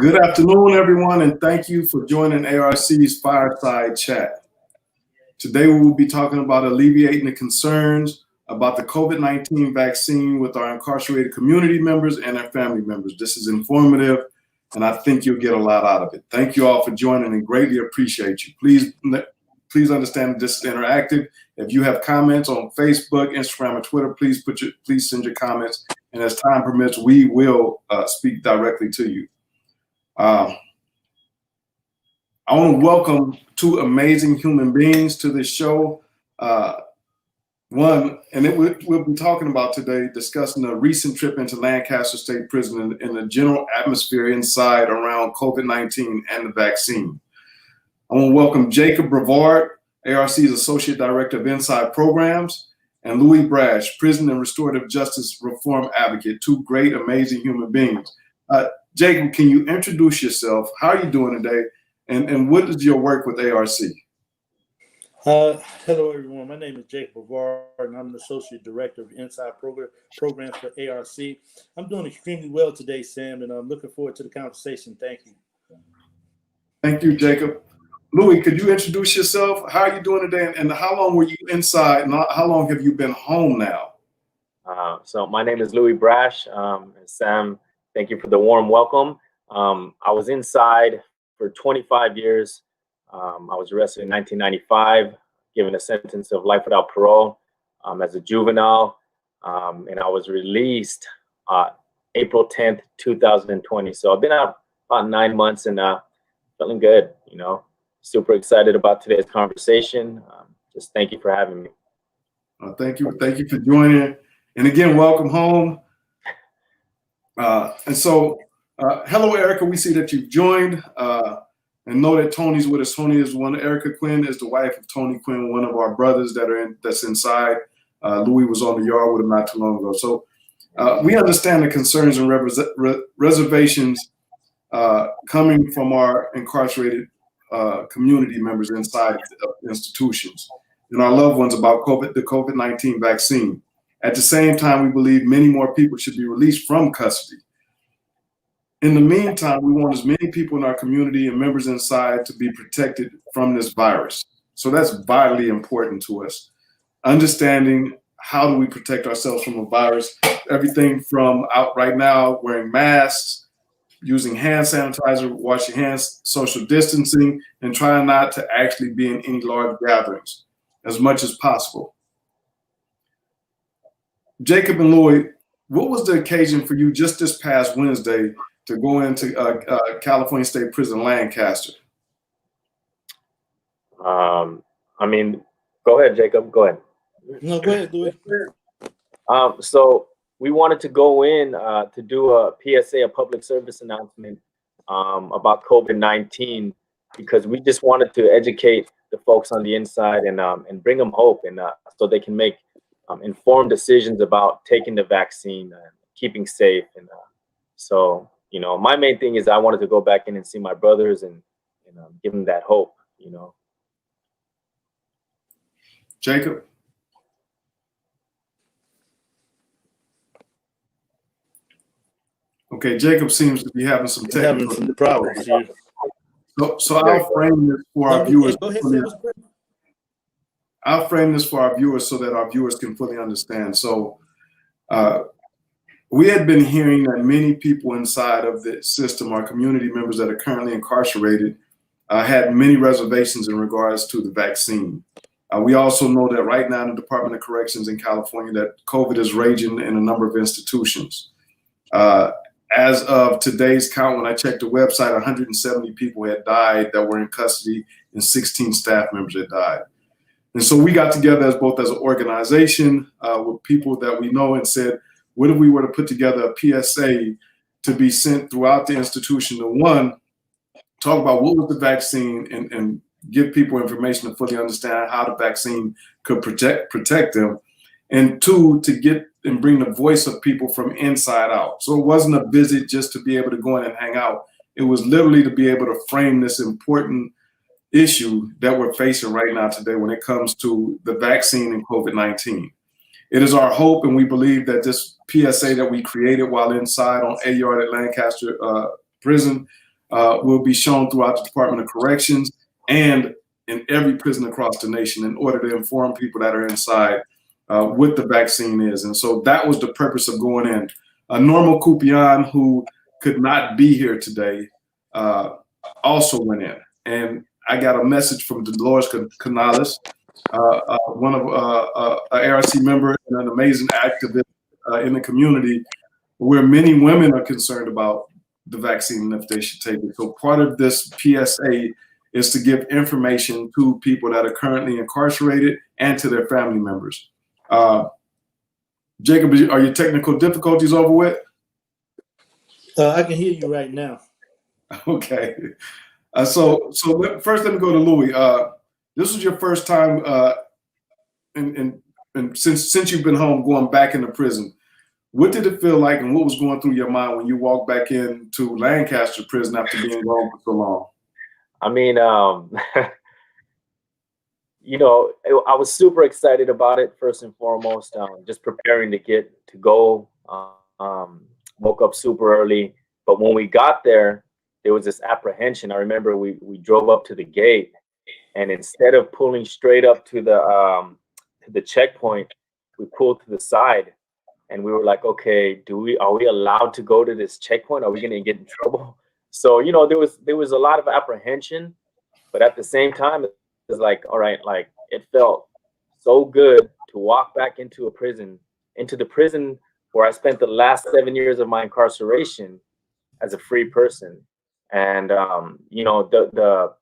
Good afternoon, everyone, and thank you for joining ARC's Fireside Chat. Today, we will be talking about alleviating the concerns about the COVID-19 vaccine with our incarcerated community members and their family members. This is informative, and I think you'll get a lot out of it. Thank you all for joining and greatly appreciate you. Please understand that this is interactive. If you have comments on Facebook, Instagram, or Twitter, please send your comments, and as time permits, we will speak directly to you. I want to welcome two amazing human beings to this show. We'll be talking about today, discussing a recent trip into Lancaster State Prison and the general atmosphere inside around COVID-19 and the vaccine. I want to welcome Jacob Brevard, ARC's Associate Director of Inside Programs, and Louie Brash, Prison and Restorative Justice Reform Advocate, two great, amazing human beings. Jacob, can you introduce yourself? How are you doing today? And what is your work with ARC? Hello, everyone. My name is Jacob Brevard, and I'm the Associate Director of Inside Programs for ARC. I'm doing extremely well today, Sam, and I'm looking forward to the conversation. Thank you. Thank you, Jacob. Louie, could you introduce yourself? How are you doing today? And how long were you inside? And how long have you been home now? So my name is Louie Brash. And Sam, thank you for the warm welcome. I was inside for 25 years. I was arrested in 1995, given a sentence of life without parole as a juvenile, and I was released April 10th, 2020. So I've been out about 9 months and feeling good, super excited about today's conversation. Just thank you for having me. Thank you for joining. And again, welcome home. Hello, Erica. We see that you've joined. And know that Tony's with us. Tony is Erica Quinn is the wife of Tony Quinn, one of our brothers that's inside. Louie was on the yard with him not too long ago. So we understand the concerns and reservations coming from our incarcerated community members inside institutions and our loved ones about the COVID-19 vaccine. At the same time, we believe many more people should be released from custody. In the meantime, we want as many people in our community and members inside to be protected from this virus. So that's vitally important to us. Understanding how do we protect ourselves from a virus, everything from out right now, wearing masks, using hand sanitizer, washing hands, social distancing, and trying not to actually be in any large gatherings as much as possible. Jacob and Louie, what was the occasion for you just this past Wednesday to go into California State Prison, Lancaster? Go ahead, Jacob. Go ahead. No, go ahead, Louie. So we wanted to go in to do a PSA, a public service announcement about COVID-19, because we just wanted to educate the folks on the inside and bring them hope, and so they can make informed decisions about taking the vaccine and keeping safe. And my main thing is I wanted to go back in and see my brothers and give them that hope, Jacob? Okay, Jacob seems to be having some technical problems here. So I'll frame this for our viewers. I'll frame this for our viewers so that our viewers can fully understand. So we had been hearing that many people inside of the system, our community members that are currently incarcerated, had many reservations in regards to the vaccine. We also know that right now in the Department of Corrections in California that COVID is raging in a number of institutions. As of today's count, when I checked the website, 170 people had died that were in custody and 16 staff members had died. And so we got together as an organization with people that we know and said, what if we were to put together a PSA to be sent throughout the institution to, one, talk about what was the vaccine and give people information to fully understand how the vaccine could protect them, and two, to get and bring the voice of people from inside out. So it wasn't a visit just to be able to go in and hang out. It was literally to be able to frame this important issue that we're facing right now today when it comes to the vaccine and COVID-19. It is our hope, and we believe that this PSA that we created while inside on A Yard at Lancaster Prison will be shown throughout the Department of Corrections and in every prison across the nation in order to inform people that are inside what the vaccine is. And so that was the purpose of going in. Normal Kupian, who could not be here today, also went in. And I got a message from Dolores Canales, one of an ARC member and an amazing activist in the community, where many women are concerned about the vaccine and if they should take it. So part of this PSA is to give information to people that are currently incarcerated and to their family members. Jacob, are your technical difficulties over with? I can hear you right now. Okay. So first let me go to Louie. This was your first time and since you've been home going back into prison. What did it feel like and what was going through your mind when you walked back into Lancaster prison after being gone for so long? I mean, you know, I was super excited about it, first and foremost, just preparing to go. Woke up super early. But when we got there was this apprehension. I remember we drove up to the gate, and instead of pulling straight up to the checkpoint, we pulled to the side. And we were like, okay, are we allowed to go to this checkpoint? Are we going to get in trouble? So, you know, there was a lot of apprehension, but at the same time, it was like, all right, like it felt so good to walk back into the prison where I spent the last 7 years of my incarceration as a free person. And, you know, the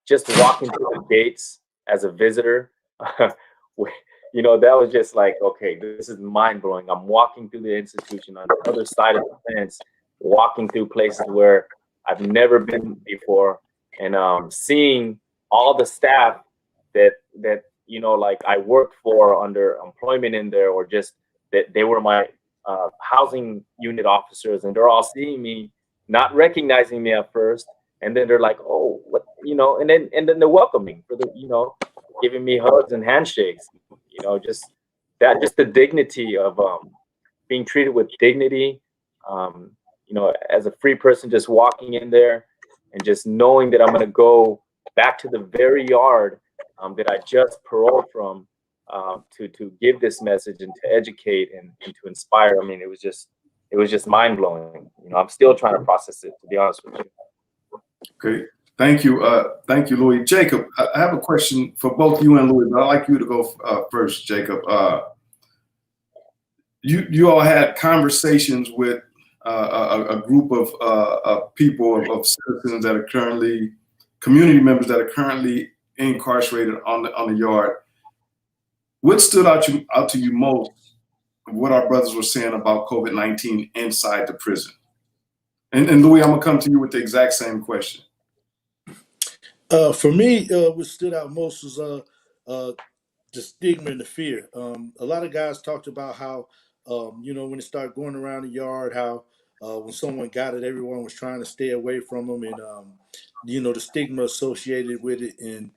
just walking through the gates as a visitor, you know, that was just like, okay, this is mind blowing. I'm walking through the institution on the other side of the fence, walking through places where I've never been before, and seeing all the staff that you know, like I worked for under employment in there, or just that they were my housing unit officers, and they're all seeing me, not recognizing me at first, and then they're like, oh, what, you know, and then they're welcoming for the, you know, giving me hugs and handshakes, you know, just the dignity of being treated with dignity, you know, as a free person, just walking in there and just knowing that I'm going to go back to the very yard that I just paroled from, to give this message and to educate and to inspire. I mean, it was just mind blowing. You know, I'm still trying to process it, to be honest with you. Okay. Thank you, Louie. Jacob, I have a question for both you and Louie, but I'd like you to go first, Jacob. You all had conversations with a group of people, of citizens that are currently, community members that are currently incarcerated on the yard. What stood out to you most of what our brothers were saying about COVID-19 inside the prison? And Louie, I'm gonna come to you with the exact same question. For me, what stood out most was the stigma and the fear. A lot of guys talked about how, you know, when it started going around the yard, how when someone got it, everyone was trying to stay away from them, and you know, the stigma associated with it, and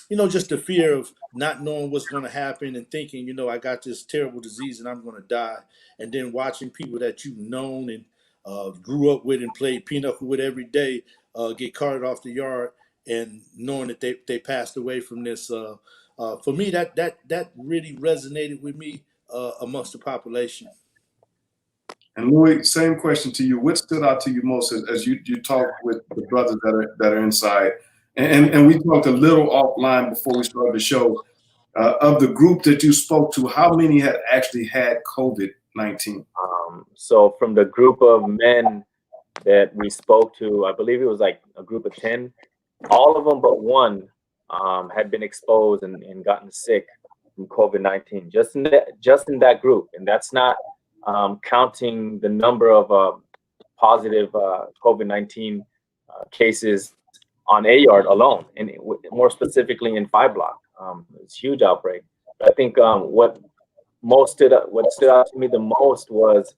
you know, just the fear of not knowing what's going to happen and thinking, you know, I got this terrible disease and I'm going to die, and then watching people that you've known and grew up with and played pinochle with every day get carted off the yard, and knowing that they passed away from this. For me, that really resonated with me amongst the population. And Louie, same question to you. What stood out to you most as you talked with the brothers that are inside? And we talked a little offline before we started the show. Of the group that you spoke to, how many had actually had COVID-19? So from the group of men that we spoke to, I believe it was like a group of 10, all of them but one had been exposed and gotten sick from COVID-19, just in that group. And that's not counting the number of positive COVID-19 cases on A yard alone, and more specifically in 5 block. It's a huge outbreak. But I think what stood out to me the most was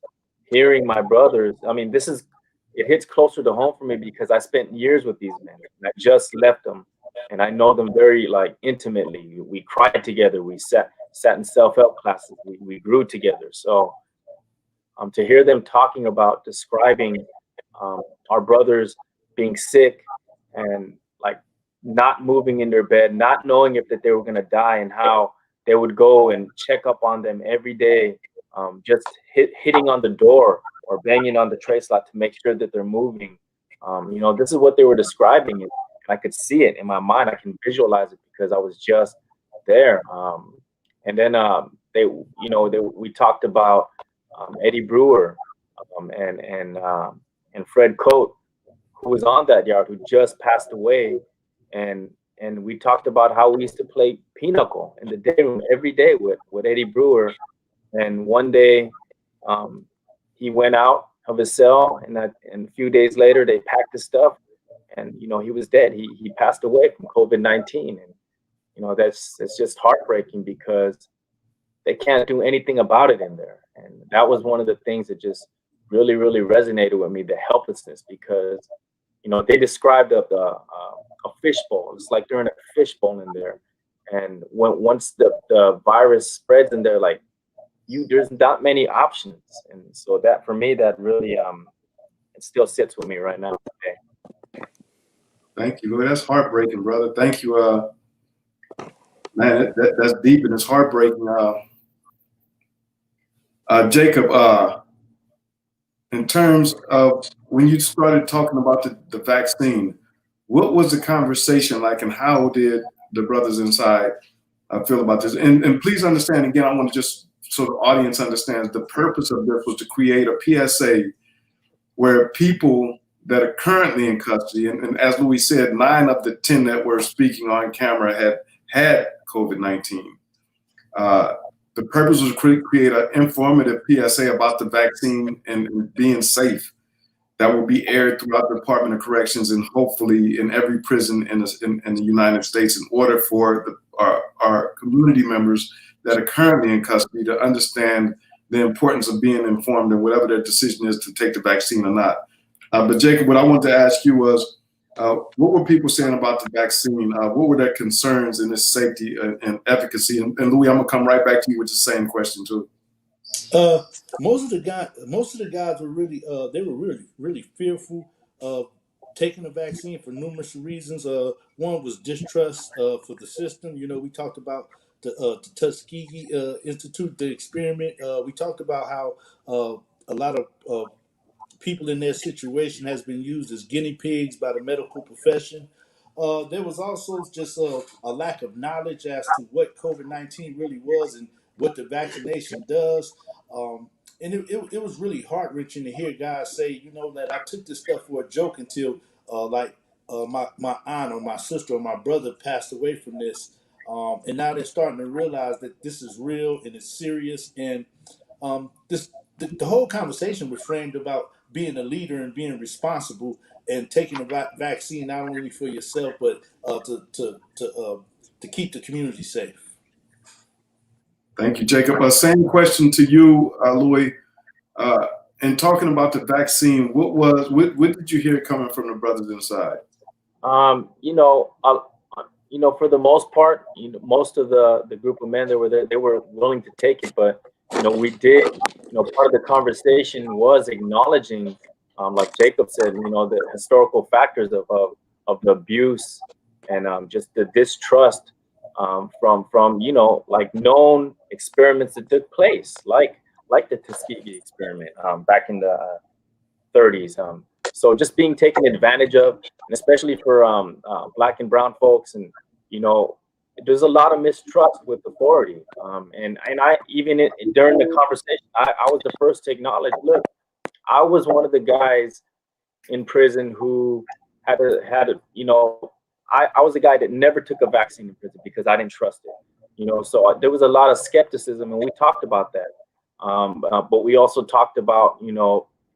hearing my brothers. I mean, it hits closer to home for me because I spent years with these men. And I just left them, and I know them very intimately. We cried together. We sat in self-help classes. We grew together. So to hear them talking about describing our brothers being sick and like not moving in their bed, not knowing if that they were going to die, and how they would go and check up on them every day, just hitting on the door or banging on the tray slot to make sure that they're moving. This is what they were describing, and I could see it in my mind. I can visualize it because I was just there. And then we talked about Eddie Brewer and Fred Coate, who was on that yard, who just passed away, and we talked about how we used to play pinochle in the day room every day with Eddie Brewer. And one day, he went out of his cell, and a few days later, they packed his stuff, and he was dead. He passed away from COVID-19, and it's just heartbreaking because they can't do anything about it in there. And that was one of the things that just really, really resonated with me, the helplessness, because they described a fishbowl. It's like they're in a fishbowl in there, and once the virus spreads in there, like there's not many options. And so that, for me, that really it still sits with me right now today. Thank you, Louie. That's heartbreaking, brother. Thank you. Man, that's deep and it's heartbreaking. Jacob, in terms of when you started talking about the vaccine, what was the conversation like, and how did the brothers inside feel about this? And please understand, again, I want to just, so the audience understands, the purpose of this was to create a PSA where people that are currently in custody, and as Louie said, 9 of the 10 that were speaking on camera had COVID-19. The purpose was to create an informative PSA about the vaccine and being safe that will be aired throughout the Department of Corrections and hopefully in every prison in the United States, in order for our community members that are currently in custody to understand the importance of being informed and whatever their decision is to take the vaccine or not. But Jacob, what I wanted to ask you was, what were people saying about the vaccine? What were their concerns in its safety and efficacy? And Louie, I'm gonna come right back to you with the same question too. Most of the guys were really they were really fearful of taking the vaccine for numerous reasons. One was distrust for the system. We talked about the Tuskegee Institute, the experiment. We talked about how a lot of people in their situation has been used as guinea pigs by the medical profession. There was also just a lack of knowledge as to what COVID-19 really was and what the vaccination does. And it was really heart-wrenching to hear guys say, that I took this stuff for a joke until my aunt or my sister or my brother passed away from this. And now they're starting to realize that this is real and it's serious. And the whole conversation was framed about being a leader and being responsible and taking a vaccine not only for yourself but to keep the community safe. Thank you, Jacob. Same question to you, Louie. And talking about the vaccine, what did you hear coming from the brothers inside? For the most part, most of the group of men that were there, they were willing to take it, but we did, part of the conversation was acknowledging, like Jacob said, the historical factors of the abuse and just the distrust from like known experiments that took place, like the Tuskegee experiment back in the 30s. So just being taken advantage of, and especially for Black and brown folks, and there's a lot of mistrust with authority. And I even during the conversation, I was the first to acknowledge, look, I was one of the guys in prison who had I was a guy that never took a vaccine in prison because I didn't trust it. So there was a lot of skepticism, and we talked about that. But we also talked about,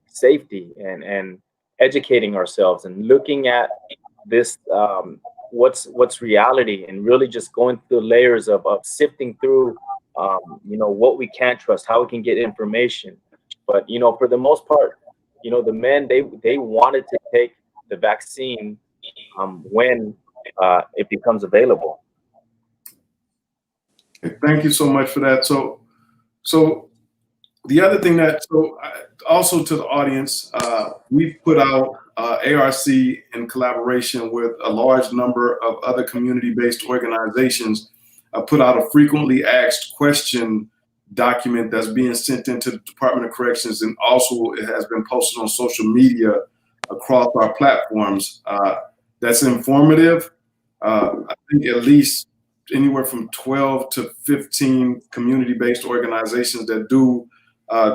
safety and educating ourselves and looking at this, what's reality, and really just going through the layers of sifting through, what we can't trust, how we can get information. But, for the most part, the men, they wanted to take the vaccine when it becomes available. Thank you so much for that. So the other thing also to the audience, we put out ARC, in collaboration with a large number of other community-based organizations, put out a frequently asked question document that's being sent into the Department of Corrections, and also it has been posted on social media across our platforms. That's informative. I think at least anywhere from 12 to 15 community-based organizations that do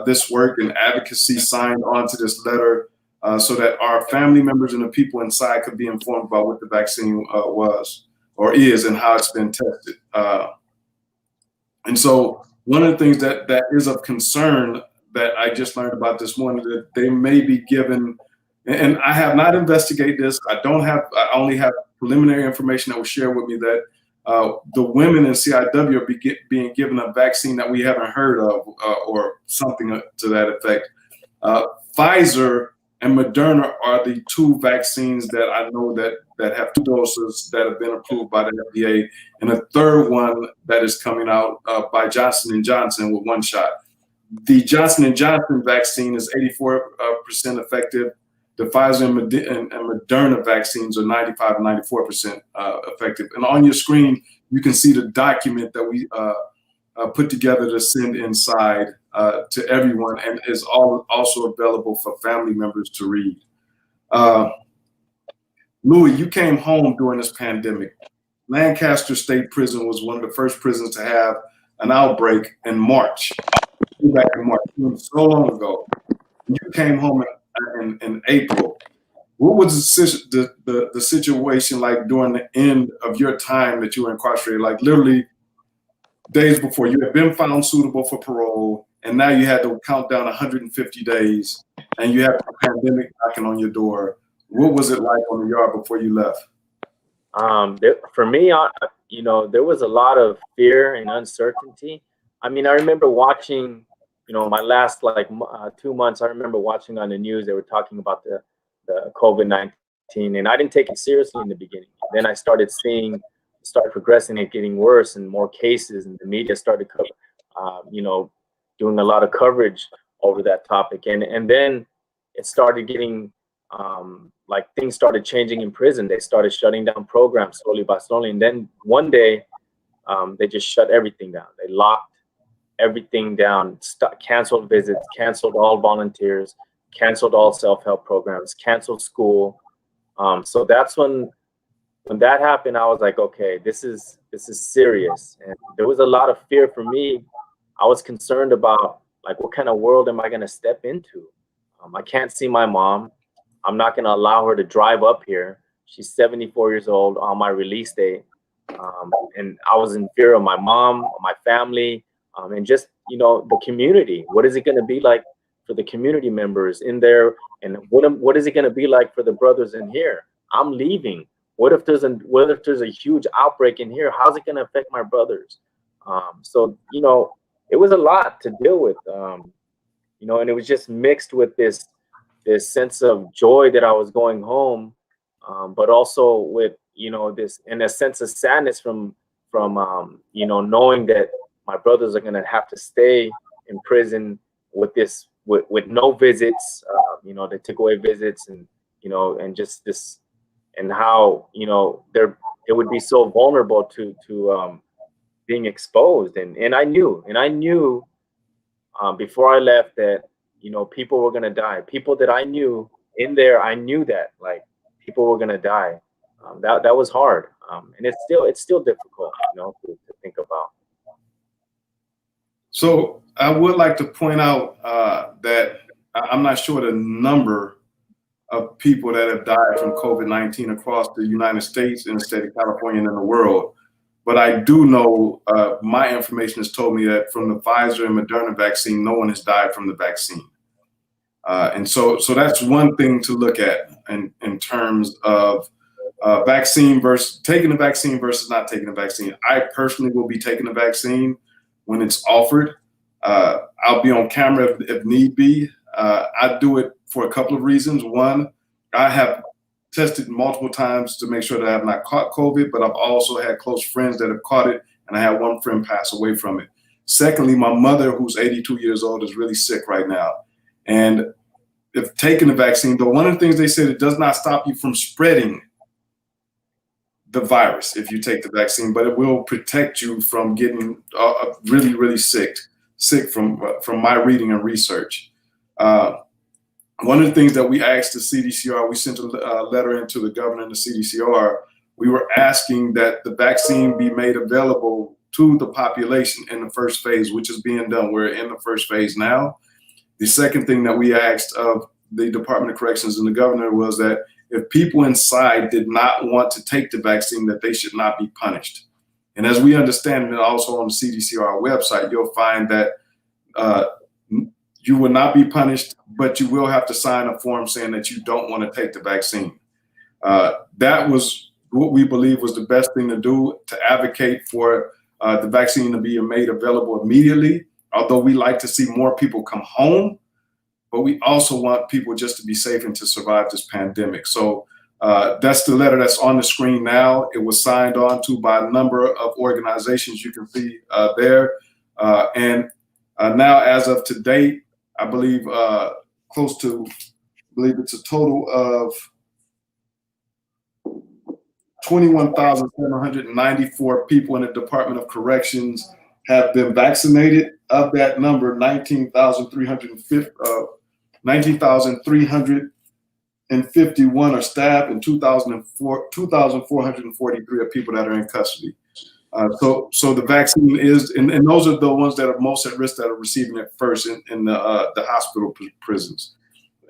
this work and advocacy signed onto this letter so that our family members and the people inside could be informed about what the vaccine was or is and how it's been tested. And so one of the things that is of concern that I just learned about this morning, that they may be given, and I have not investigated this. I only have preliminary information that was shared with me that the women in CIW are being given a vaccine that we haven't heard of, or something to that effect. Pfizer and Moderna are the two vaccines that I know that have 2 doses that have been approved by the FDA, and a third one that is coming out by Johnson & Johnson with 1 shot. The Johnson & Johnson vaccine is 84% effective. The Pfizer and Moderna vaccines are 95 and 94% effective. And on your screen, you can see the document that we put together to send inside to everyone, and is also available for family members to read. Louie, you came home during this pandemic. Lancaster State Prison was one of the first prisons to have an outbreak in March. Back in March, it was so long ago. You came home in April. What was the situation like during the end of your time that you were incarcerated? Like literally days before, you had been found suitable for parole, and now you had to count down 150 days, and you had a pandemic knocking on your door. What was it like on the yard before you left? For me, there was a lot of fear and uncertainty. I mean, I remember watching, my last 2 months, I remember watching on the news, they were talking about the COVID-19, and I didn't take it seriously in the beginning. Then I started progressing and getting worse and more cases, and the media started, doing a lot of coverage over that topic. And then it started getting, things started changing in prison. They started shutting down programs slowly by slowly. And then one day, they just shut everything down. They locked everything down, canceled visits, canceled all volunteers, canceled all self-help programs, canceled school. So that's when that happened, I was like, okay, this is serious. And there was a lot of fear for me. I was concerned about what kind of world am I going to step into? I can't see my mom. I'm not going to allow her to drive up here. She's 74 years old on my release date. And I was in fear of my mom, my family, and just, the community. What is it going to be like for the community members in there? And what is it going to be like for the brothers in here? I'm leaving. What if there's a huge outbreak in here? How's it going to affect my brothers? So, it was a lot to deal with, and it was just mixed with this sense of joy that I was going home, but also with, this, and a sense of sadness from knowing that my brothers are going to have to stay in prison with no visits. They took away visits, and, and just this, and how, it would be so vulnerable to being exposed. And I knew before I left that, people were going to die. People that I knew in there, I knew that people were going to die. That was hard. And it's still difficult, to think about. So I would like to point out that I'm not sure the number of people that have died from COVID-19 across the United States and the state of California and in the world. But I do know, my information has told me that from the Pfizer and Moderna vaccine, no one has died from the vaccine. And so that's one thing to look at in terms of vaccine versus taking the vaccine versus not taking the vaccine. I personally will be taking the vaccine when it's offered. I'll be on camera if need be. I do it for a couple of reasons. One, I have tested multiple times to make sure that I have not caught COVID, but I've also had close friends that have caught it, and I had one friend pass away from it. Secondly, my mother, who's 82 years old, is really sick right now. And if taking the vaccine, but one of the things they said, it does not stop you from spreading the virus if you take the vaccine, but it will protect you from getting really, really sick from my reading and research. One of the things that we asked the CDCR, we sent a letter into the governor and the CDCR. We were asking that the vaccine be made available to the population in the first phase, which is being done. We're in the first phase now. The second thing that we asked of the Department of Corrections and the governor was that if people inside did not want to take the vaccine, that they should not be punished. And as we understand it, also on the CDCR website, you'll find that you will not be punished, but you will have to sign a form saying that you don't want to take the vaccine. That was what we believe was the best thing to do, to advocate for the vaccine to be made available immediately. Although we like to see more people come home, but we also want people just to be safe and to survive this pandemic. So that's the letter that's on the screen now. It was signed on to by a number of organizations you can see there. And now, as of today, I believe it's a total of 21,794 people in the Department of Corrections have been vaccinated. Of that number, 19,351 are staff, and 2,443 are people that are in custody. So the vaccine is, and those are the ones that are most at risk that are receiving it first in the hospital prisons.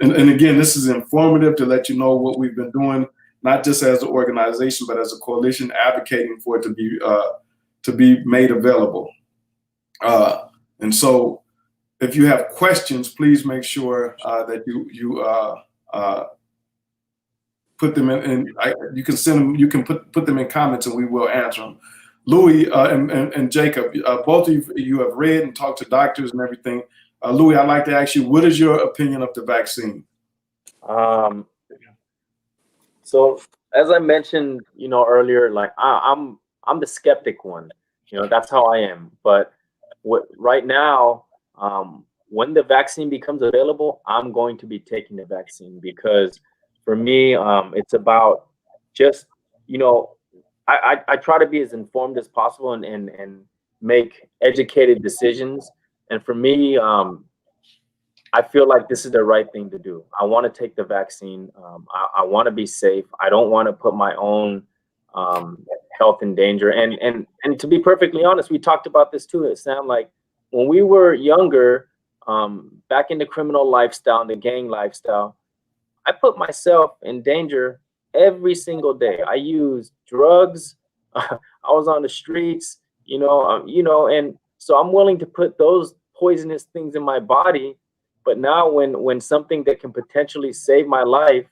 And again, this is informative to let you know what we've been doing, not just as an organization, but as a coalition advocating for it to be made available. And so if you have questions, please make sure that you put them in. You can send them. You can put them in comments, and we will answer them. Louie and Jacob, both of you have read and talked to doctors and everything. Louie, I'd like to ask you, what is your opinion of the vaccine? So as I mentioned, earlier, like I'm the skeptic one. That's how I am. But right now, when the vaccine becomes available, I'm going to be taking the vaccine, because for me, it's about just, I try to be as informed as possible and make educated decisions. And for me, I feel like this is the right thing to do. I want to take the vaccine. I want to be safe. I don't want to put my own health in danger. And to be perfectly honest, we talked about this too. It sounded like when we were younger, back in the criminal lifestyle, the gang lifestyle, I put myself in danger every single day. I used drugs. I was on the streets, and so I'm willing to put those poisonous things in my body. But now when something that can potentially save my life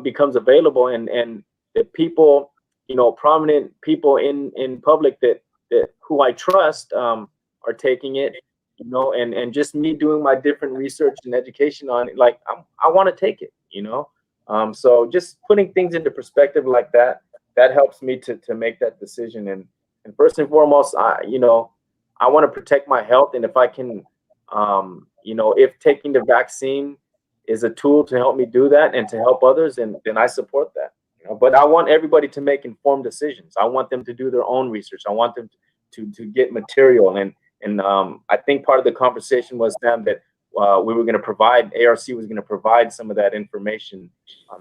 becomes available, and the people, prominent people in public that who I trust are taking it, and just me doing my different research and education on it, like I want to take it, so just putting things into perspective like that helps me to make that decision. And first and foremost, I want to protect my health. And if I can, if taking the vaccine is a tool to help me do that and to help others, then I support that. But I want everybody to make informed decisions. I want them to do their own research. I want them to get material. And I think part of the conversation was, Sam, that we were going to provide, ARC was going to provide some of that information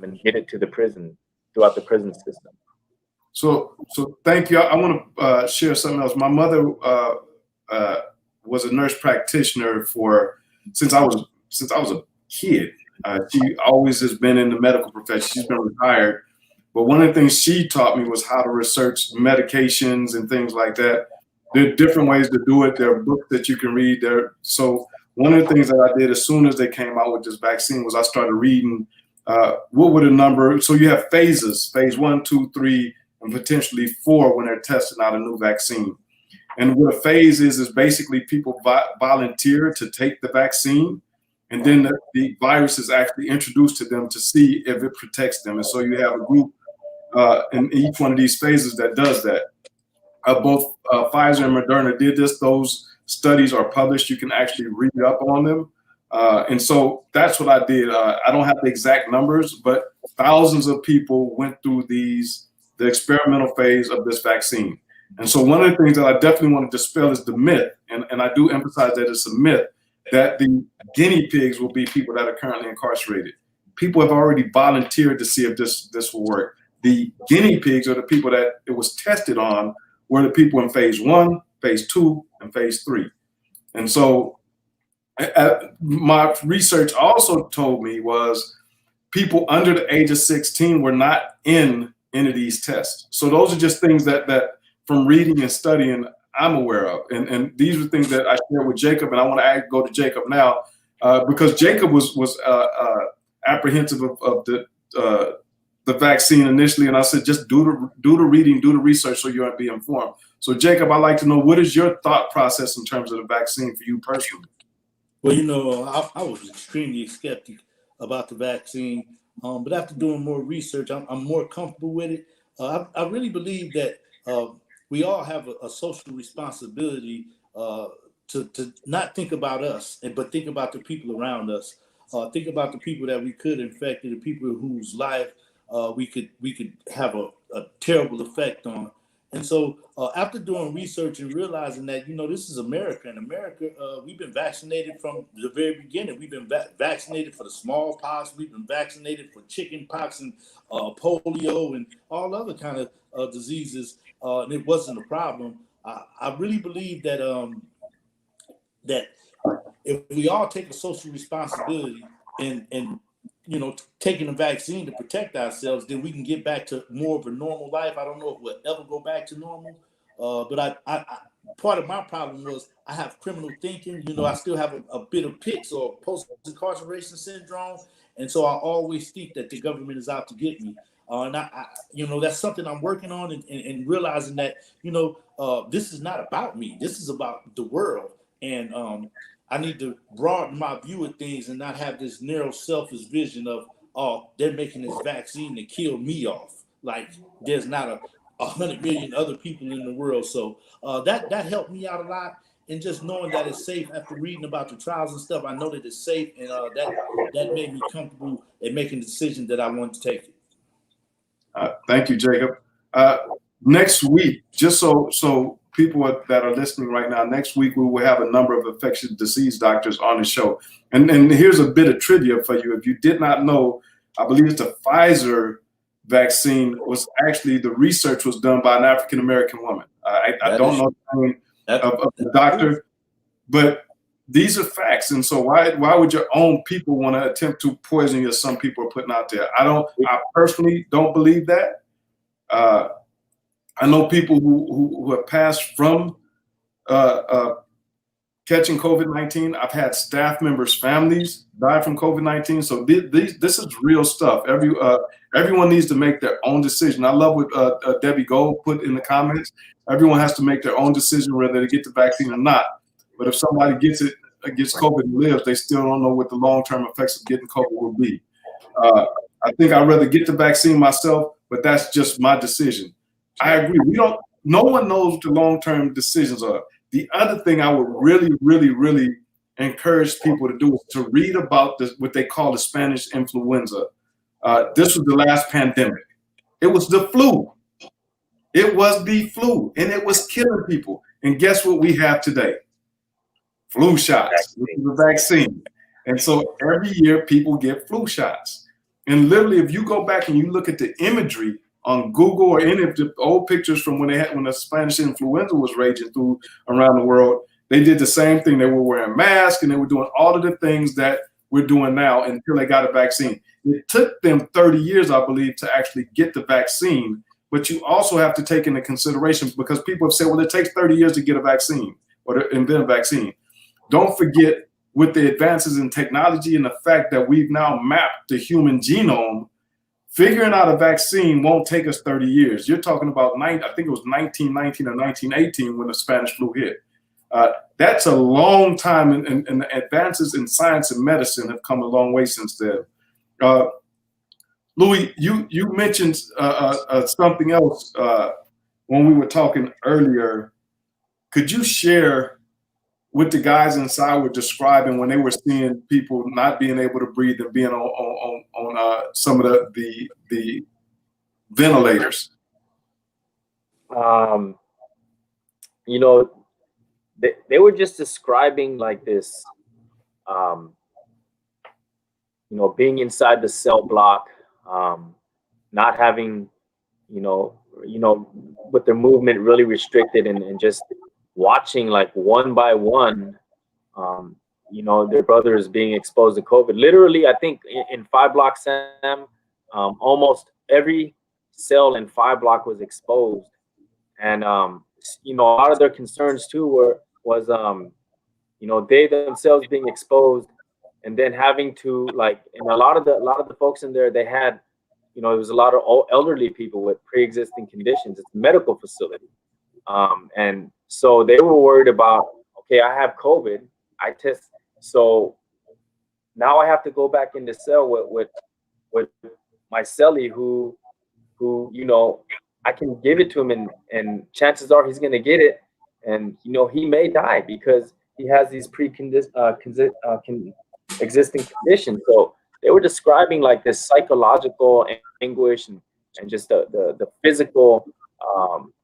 and get it to the prison, throughout the prison system. So thank you. I want to share something else. My mother was a nurse practitioner since I was a kid. She always has been in the medical profession. She's been retired. But one of the things she taught me was how to research medications and things like that. There are different ways to do it. There are books that you can read there. So one of the things that I did as soon as they came out with this vaccine was I started reading what were the number. So you have phases, phase 1, 2, 3, and potentially 4 when they're testing out a new vaccine. And what a phase is basically people volunteer to take the vaccine, and then the virus is actually introduced to them to see if it protects them. And so you have a group in each one of these phases that does that. Both Pfizer and Moderna did this. Those studies are published. You can actually read up on them. And so that's what I did. I don't have the exact numbers, but thousands of people went through the experimental phase of this vaccine. And so one of the things that I definitely want to dispel is the myth, and I do emphasize that it's a myth, that the guinea pigs will be people that are currently incarcerated. People have already volunteered to see if this will work. The guinea pigs are the people that it was tested on, were the people in phase 1, phase 2, and phase 3. And so my research also told me was people under the age of 16 were not in any of these tests. So those are just things that from reading and studying, I'm aware of. And these are things that I shared with Jacob, and I want to go to Jacob now because Jacob was apprehensive of the vaccine initially. And I said, just do the reading, do the research so you'll be informed. So Jacob, I'd like to know, what is your thought process in terms of the vaccine for you personally? Well, I was extremely skeptic about the vaccine, but after doing more research, I'm more comfortable with it. I really believe that we all have a social responsibility to not think about us, but think about the people around us. Think about the people that we could infect, and the people whose life we could have a terrible effect on. And so after doing research and realizing that, this is America. In America, we've been vaccinated from the very beginning. We've been vaccinated for the smallpox. We've been vaccinated for chicken pox and polio and all other kind of diseases. And it wasn't a problem. I really believe that that if we all take a social responsibility and taking a vaccine to protect ourselves, then we can get back to more of a normal life. I don't know if we'll ever go back to normal, but I part of my problem was I have criminal thinking. I still have a bit of PICS, or post-incarceration syndrome, and so I always think that the government is out to get me. And I that's something I'm working on, and realizing that this is not about me. This is about the world, and I need to broaden my view of things and not have this narrow, selfish vision of, oh, they're making this vaccine to kill me off. Like there's not 100 million other people in the world. So that helped me out a lot. And just knowing that it's safe after reading about the trials and stuff, I know that it's safe, and that made me comfortable in making the decision that I wanted to take it. Thank you, Jacob. Next week, just so people that are listening right now, next week we will have a number of infectious disease doctors on the show. And here's a bit of trivia for you. If you did not know, I believe it's the Pfizer vaccine was actually, the research was done by an African-American woman. I don't know the name of the doctor, but these are facts. And so why would your own people want to attempt to poison you, as some people are putting out there? I personally don't believe that. I know people who have passed from catching COVID-19. I've had staff members' families die from COVID-19. So this is real stuff. Everyone needs to make their own decision. I love what Debbie Gold put in the comments. Everyone has to make their own decision whether they get the vaccine or not. But if somebody gets COVID and lives, they still don't know what the long-term effects of getting COVID will be. I think I'd rather get the vaccine myself, but that's just my decision. I agree. No one knows what the long-term decisions are. The other thing I would really, really, really encourage people to do is to read about what they call the Spanish influenza. This was the last pandemic. It was the flu. It was the flu, and it was killing people. And guess what we have today? Flu shots, which is a vaccine. And so every year people get flu shots. And literally, if you go back and you look at the imagery on Google or any of the old pictures from when the Spanish influenza was raging through around the world, they did the same thing. They were wearing masks and they were doing all of the things that we're doing now until they got a vaccine. It took them 30 years, I believe, to actually get the vaccine. But you also have to take into consideration, because people have said, well, it takes 30 years to get a vaccine or to invent a vaccine. Don't forget, with the advances in technology and the fact that we've now mapped the human genome, figuring out a vaccine won't take us 30 years. You're talking about, I think it was 1919 or 1918 when the Spanish flu hit. That's a long time, and the advances in science and medicine have come a long way since then. Louie, you mentioned something else when we were talking earlier. Could you share what the guys inside were describing when they were seeing people not being able to breathe and being on some of the ventilators? You know, they were just describing like this, you know, being inside the cell block, not having, you know, with their movement really restricted, and just watching like one by one, you know, their brothers being exposed to COVID. Literally, I think in 5 block, Sam, almost every cell in 5 block was exposed. And, you know, a lot of their concerns too was, you know, they themselves being exposed, and then having to, like, and a lot of the folks in there, they had, you know, there was a lot of elderly people with pre-existing conditions. It's a medical facility. And so they were worried about, okay, I have COVID, I test, so now I have to go back in the cell with my cellie who, you know, I can give it to him, and chances are he's going to get it, and, you know, he may die because he has these existing conditions. So they were describing like this psychological anguish, and just the physical,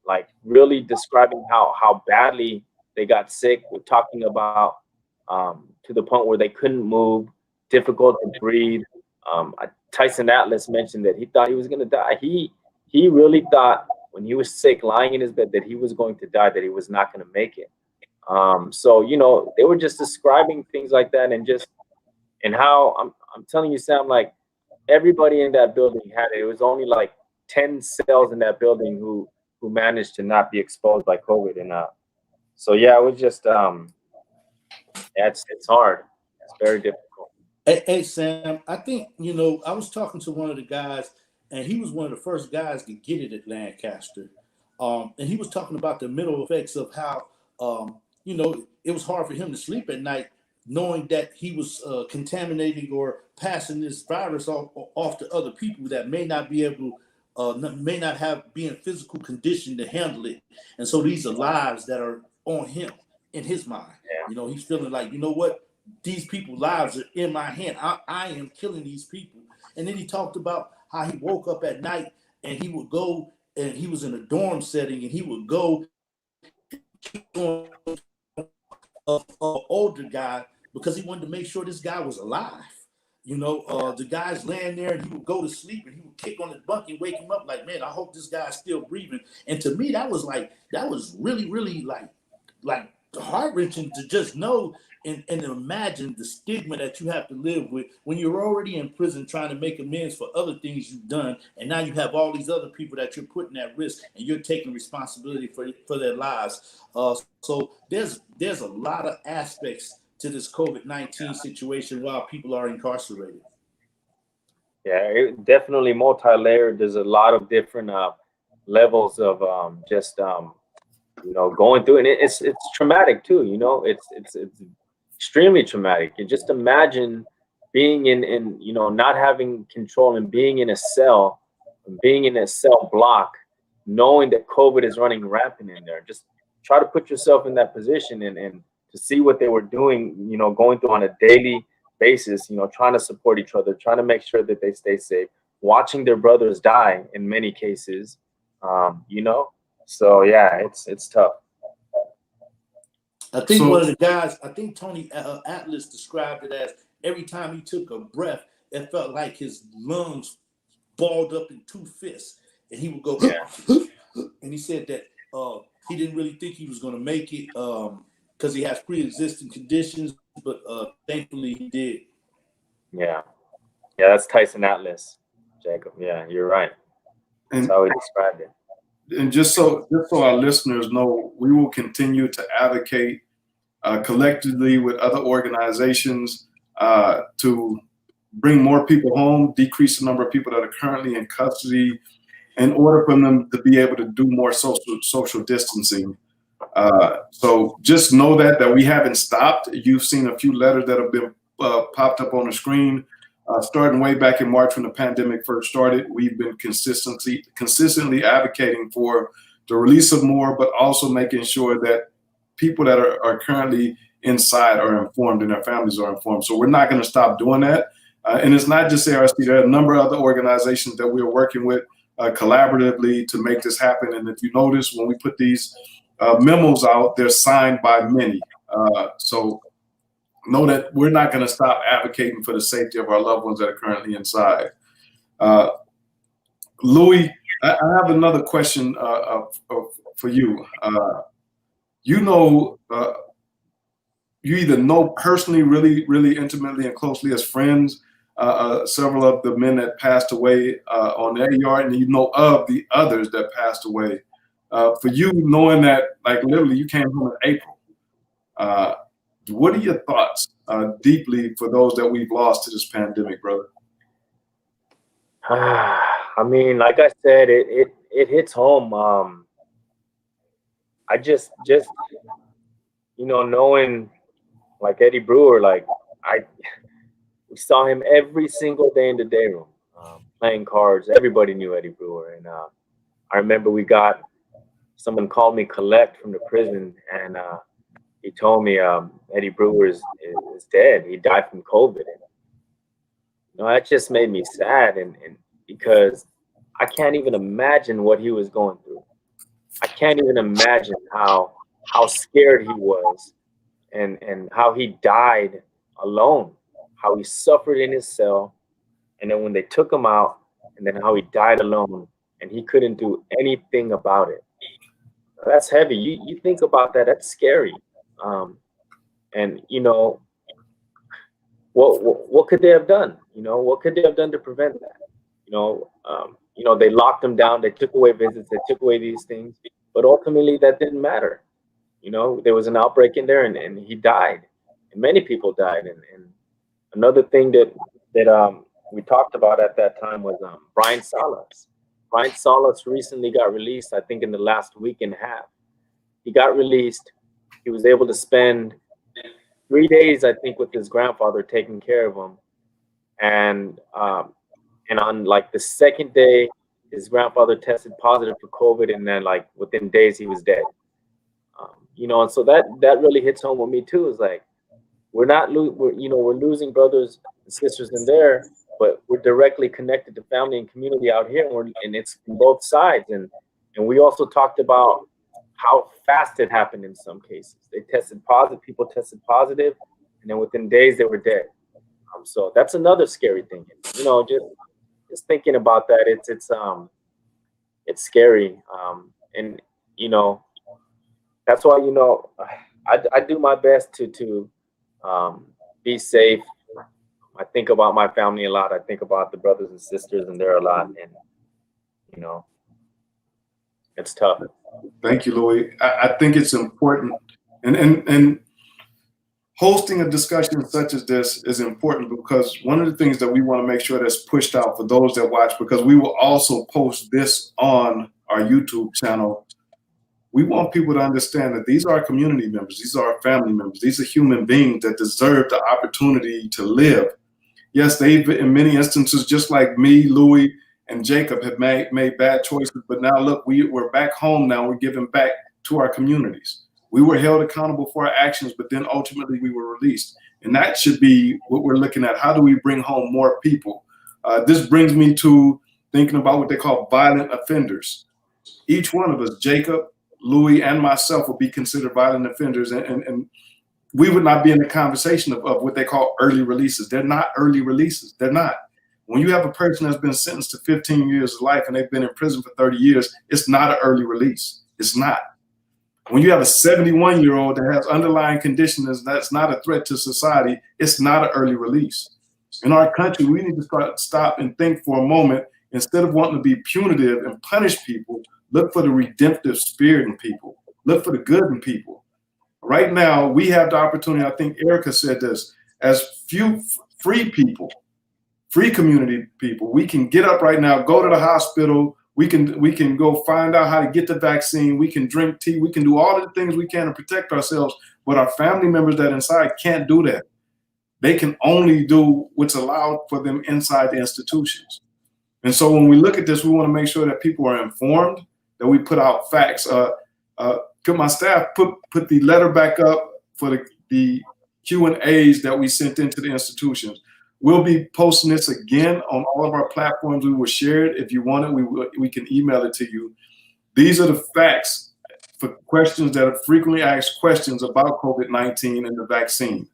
like really describing how badly they got sick. We're talking about to the point where they couldn't move, difficult to breathe. Tyson Atlas mentioned that he thought he was going to die. He really thought when he was sick, lying in his bed, that he was going to die, that he was not going to make it. So, you know, they were just describing things like that, and how I'm telling you, Sam, like everybody in that building had it. It was only like 10 cells in that building who managed to not be exposed by COVID. And so yeah, it was just it's hard. It's very difficult. Hey, Sam, I think, you know, I was talking to one of the guys, and he was one of the first guys to get it at Lancaster. And he was talking about the mental effects of how, you know, it was hard for him to sleep at night, knowing that he was contaminating or passing this virus off to other people that may not be able, may not be in physical condition to handle it. And so these are lives that are on him, in his mind. Yeah. You know, he's feeling like, you know what? These people's lives are in my hand. I am killing these people. And then he talked about how he woke up at night and he would go, and he was in a dorm setting, and he would go on an older guy because he wanted to make sure this guy was alive. You know, the guy's laying there, and he would go to sleep, and he would kick on his bunk and wake him up like, man, I hope this guy's still breathing. And to me, that was really, really like heart-wrenching to just know and imagine the stigma that you have to live with when you're already in prison trying to make amends for other things you've done, and now you have all these other people that you're putting at risk, and you're taking responsibility for their lives. So there's a lot of aspects to this COVID-19 situation while people are incarcerated. Yeah, it definitely multi-layered. There's a lot of different levels of just you know, going through, and it's traumatic too. You know, it's extremely traumatic. And just imagine being in you know, not having control, and being in a cell block, knowing that COVID is running rampant in there. Just try to put yourself in that position, and to see what they were doing, you know, going through on a daily basis, you know, trying to support each other, trying to make sure that they stay safe, watching their brothers die in many cases, you know. So yeah, it's tough. I think one of the guys, I think Tony Atlas described it as every time he took a breath, it felt like his lungs balled up in 2 fists, and he would go, and he said that he didn't really think he was going to make it because he has pre-existing conditions, but thankfully he did. Yeah, that's Tyson Atlas, Jacob. Yeah, you're right. That's how he described it. And just so our listeners know, we will continue to advocate collectively with other organizations to bring more people home, decrease the number of people that are currently in custody, in order for them to be able to do more social distancing. So just know that we haven't stopped. You've seen a few letters that have been popped up on the screen. Starting way back in March when the pandemic first started, we've been consistently advocating for the release of more, but also making sure that people that are currently inside are informed and their families are informed. So we're not going to stop doing that. And it's not just ARC. There are a number of other organizations that we're working with collaboratively to make this happen. And if you notice, when we put these memos out, they're signed by many. So know that we're not going to stop advocating for the safety of our loved ones that are currently inside. Louie, I have another question for you. You either know personally, really intimately and closely as friends, several of the men that passed away on their yard, and you know of the others that passed away. For you, knowing that, like literally, you came home in April. What are your thoughts deeply for those that we've lost to this pandemic, brother? I mean, like I said, it hits home. I just knowing like Eddie Brewer, we saw him every single day in the day room, playing cards. Everybody knew Eddie Brewer, and I remember someone called me collect from the prison, and he told me Eddie Brewer is dead. He died from COVID. And, that just made me sad, and because I can't even imagine what he was going through. I can't even imagine how scared he was, and how he died alone, how he suffered in his cell, and then when they took him out, and then how he died alone, and he couldn't do anything about it. That's heavy. You think about that. That's scary. And what could they have done? What could they have done to prevent that? They locked him down. They took away visits. They took away these things. But ultimately, that didn't matter. There was an outbreak in there, and he died, and many people died. And another thing that we talked about at that time was Brian Salas. Brian Salas recently got released, I think in the last week and a half. He got released. He was able to spend 3 days, I think, with his grandfather taking care of him. And on like the second day, his grandfather tested positive for COVID, and then like within days he was dead. And so that really hits home with me too. Is like we're losing brothers and sisters in there, but we're directly connected to family and community out here, and it's from both sides. And we also talked about how fast it happened in some cases. They tested positive, people tested positive, and then within days they were dead. So that's another scary thing. Just thinking about that, it's scary. And that's why I do my best to be safe. I think about my family a lot. I think about the brothers and sisters, and they're a lot, and it's tough. Thank you, Louie. I think it's important, and hosting a discussion such as this is important, because one of the things that we want to make sure that's pushed out for those that watch, because we will also post this on our YouTube channel. We want people to understand that these are our community members, these are our family members, these are human beings that deserve the opportunity to live. Yes, they've, in many instances, just like me, Louie, and Jacob, have made bad choices, but now look, we're back home now. We're giving back to our communities. We were held accountable for our actions, but then ultimately we were released. And that should be what we're looking at. How do we bring home more people? This brings me to thinking about what they call violent offenders. Each one of us, Jacob, Louie, and myself, will be considered violent offenders. And we would not be in the conversation of what they call early releases. They're not early releases. They're not. When you have a person that's been sentenced to 15 years of life and they've been in prison for 30 years, it's not an early release. It's not. When you have a 71-year-old that has underlying conditions that's not a threat to society, it's not an early release. In our country, we need to stop and think for a moment. Instead of wanting to be punitive and punish people, look for the redemptive spirit in people. Look for the good in people. Right now, we have the opportunity, I think Erica said this, as few free people, free community people, we can get up right now, go to the hospital, we can go find out how to get the vaccine, we can drink tea, we can do all of the things we can to protect ourselves, but our family members that are inside can't do that. They can only do what's allowed for them inside the institutions. And so when we look at this, we want to make sure that people are informed, that we put out facts. Could my staff put the letter back up for the Q&As that we sent into the institutions. We'll be posting this again on all of our platforms. We will share it. If you want it, we can email it to you. These are the facts for questions that are frequently asked questions about COVID-19 and the vaccine.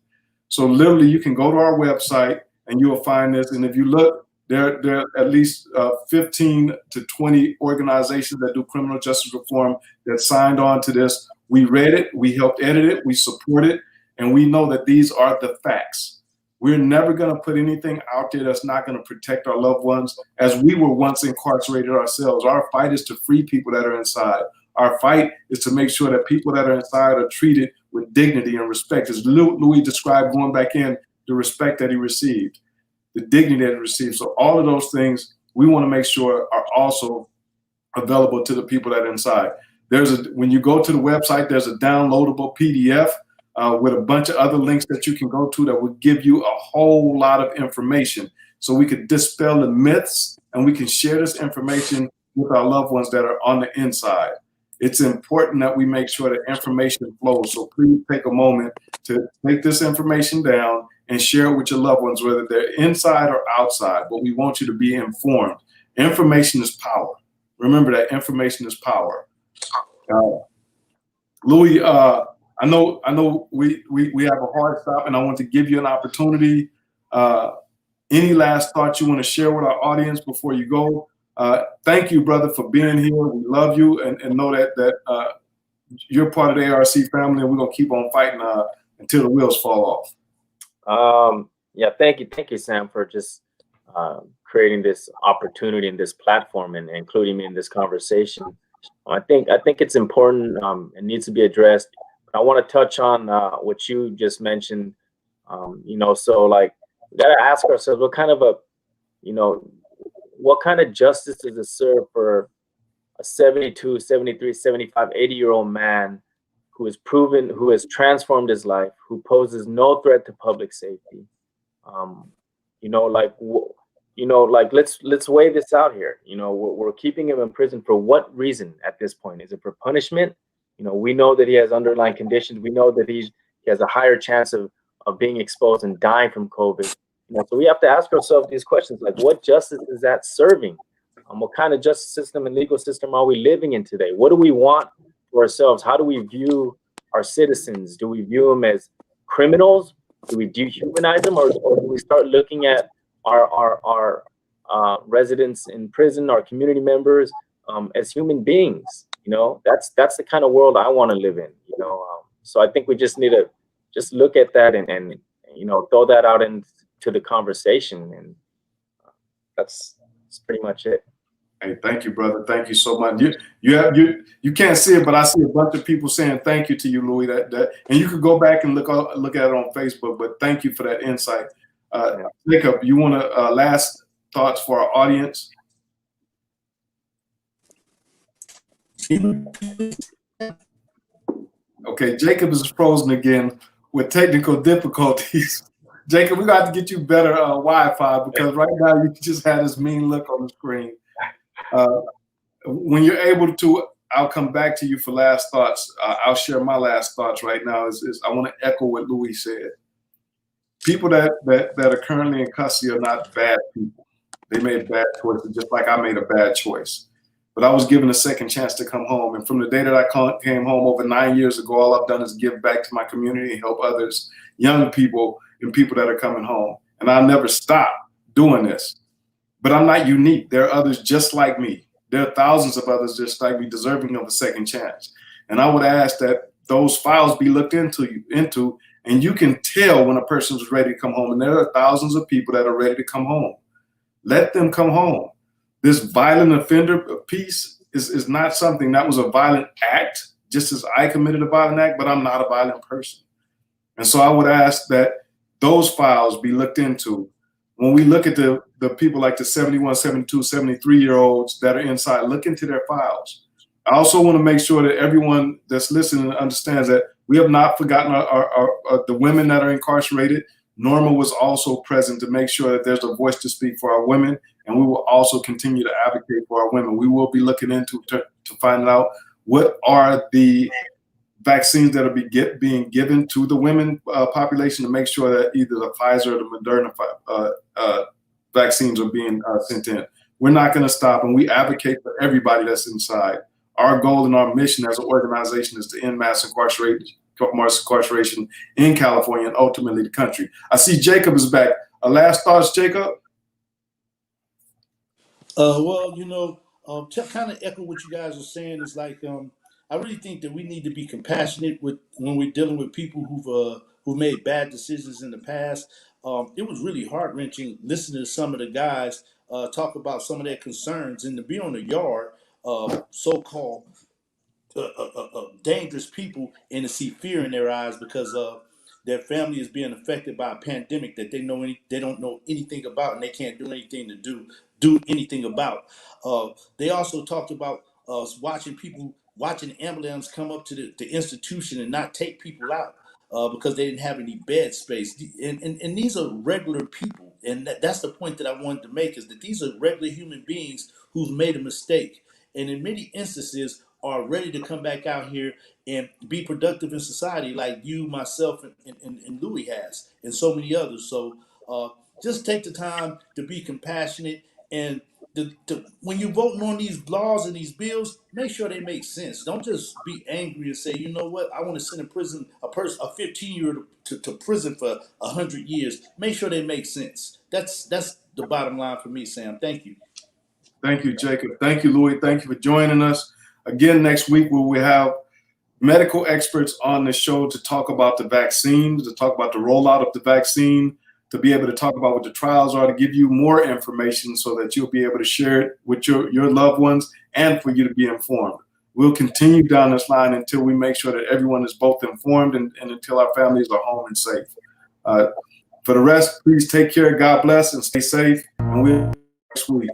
So literally, you can go to our website and you will find this. And if you look, there are at least 15 to 20 organizations that do criminal justice reform that signed on to this. We read it, we helped edit it, we support it, and we know that these are the facts. We're never going to put anything out there that's not going to protect our loved ones, as we were once incarcerated ourselves. Our fight is to free people that are inside. Our fight is to make sure that people that are inside are treated with dignity and respect. As Louie described going back in, the respect that he received, the dignity that he received. So all of those things we want to make sure are also available to the people that are inside. When you go to the website, there's a downloadable PDF with a bunch of other links that you can go to that will give you a whole lot of information. So we could dispel the myths and we can share this information with our loved ones that are on the inside. It's important that we make sure that information flows. So please take a moment to take this information down and share it with your loved ones, whether they're inside or outside. But we want you to be informed. Information is power. Remember that information is power. Louie, I know we have a hard stop, and I want to give you an opportunity. Any last thoughts you want to share with our audience before you go? Thank you, brother, for being here. We love you, and know that you're part of the ARC family, and we're gonna keep on fighting until the wheels fall off. Yeah, thank you, Sam, for just creating this opportunity and this platform and including me in this conversation. I think it's important. It needs to be addressed. I want to touch on what you just mentioned. So like we gotta ask ourselves what kind of justice does it serve for a 72, 73, 75, 80-year-old man who has transformed his life, who poses no threat to public safety? Let's weigh this out here. We're keeping him in prison for what reason at this point? Is it for punishment? We know that he has underlying conditions. We know that he has a higher chance of being exposed and dying from COVID. So we have to ask ourselves these questions, like what justice is that serving? What kind of justice system and legal system are we living in today? What do we want for ourselves? How do we view our citizens? Do we view them as criminals? Do we dehumanize them, or do we start looking at our residents in prison, our community members, as human beings? That's the kind of world I want to live in. So I think we just need to just look at that and throw that out into the conversation, and that's pretty much it. Hey, thank you, brother. Thank you so much. You can't see it, but I see a bunch of people saying thank you to you, Louie. And you could go back and look at it on Facebook. But thank you for that insight. Jacob, you want to last thoughts for our audience? Okay, Jacob is frozen again with technical difficulties. Jacob, we got to get you better Wi-Fi, because right now you just had this mean look on the screen. When you're able to, I'll come back to you for last thoughts. I'll share my last thoughts right now. Is I want to echo what Louie said. People that are currently in custody are not bad people. They made bad choices, just like I made a bad choice. But I was given a second chance to come home. And from the day that I came home over 9 years ago, all I've done is give back to my community and help others, young people and people that are coming home. And I'll never stop doing this. But I'm not unique. There are others just like me. There are thousands of others just like me deserving of a second chance. And I would ask that those files be looked into, and you can tell when a person is ready to come home. And there are thousands of people that are ready to come home. Let them come home. This violent offender piece is not something that was a violent act, just as I committed a violent act, but I'm not a violent person. And so I would ask that those files be looked into. When we look at the people like the 71, 72, 73-year-olds that are inside, look into their files. I also want to make sure that everyone that's listening understands that we have not forgotten the women that are incarcerated. Norma was also present to make sure that there's a voice to speak for our women, and we will also continue to advocate for our women. We will be looking into to find out what are the vaccines that are being given to the women population to make sure that either the Pfizer or the Moderna vaccines are being sent in. We're not going to stop, and we advocate for everybody that's inside. Our goal and our mission as an organization is to end mass incarceration in California and ultimately the country. I see Jacob is back. Last thoughts, Jacob? Well, to kind of echo what you guys are saying is like, I really think that we need to be compassionate when we're dealing with people who've made bad decisions in the past. It was really heart wrenching listening to some of the guys talk about some of their concerns and to be on the yard of so-called dangerous people and to see fear in their eyes because their family is being affected by a pandemic that they don't know anything about and they can't do anything to do anything about. They also talked about watching ambulance come up to the institution and not take people out because they didn't have any bed space. And these are regular people. And that's the point that I wanted to make is that these are regular human beings who've made a mistake. And in many instances are ready to come back out here and be productive in society like you, myself, and Louie has, and so many others. So just take the time to be compassionate and when you're voting on these laws and these bills, make sure they make sense. Don't just be angry and say, you know what, I want to send a 15-year-old to prison for 100 years. Make sure they make sense. That's the bottom line for me, Sam. Thank you. Thank you, Jacob. Thank you, Louie. Thank you for joining us. Again, next week we have medical experts on the show to talk about the vaccines, to talk about the rollout of the vaccine, to be able to talk about what the trials are, to give you more information so that you'll be able to share it with your loved ones and for you to be informed. We'll continue down this line until we make sure that everyone is both informed and until our families are home and safe. For the rest, please take care. God bless and stay safe. And we'll see you next week.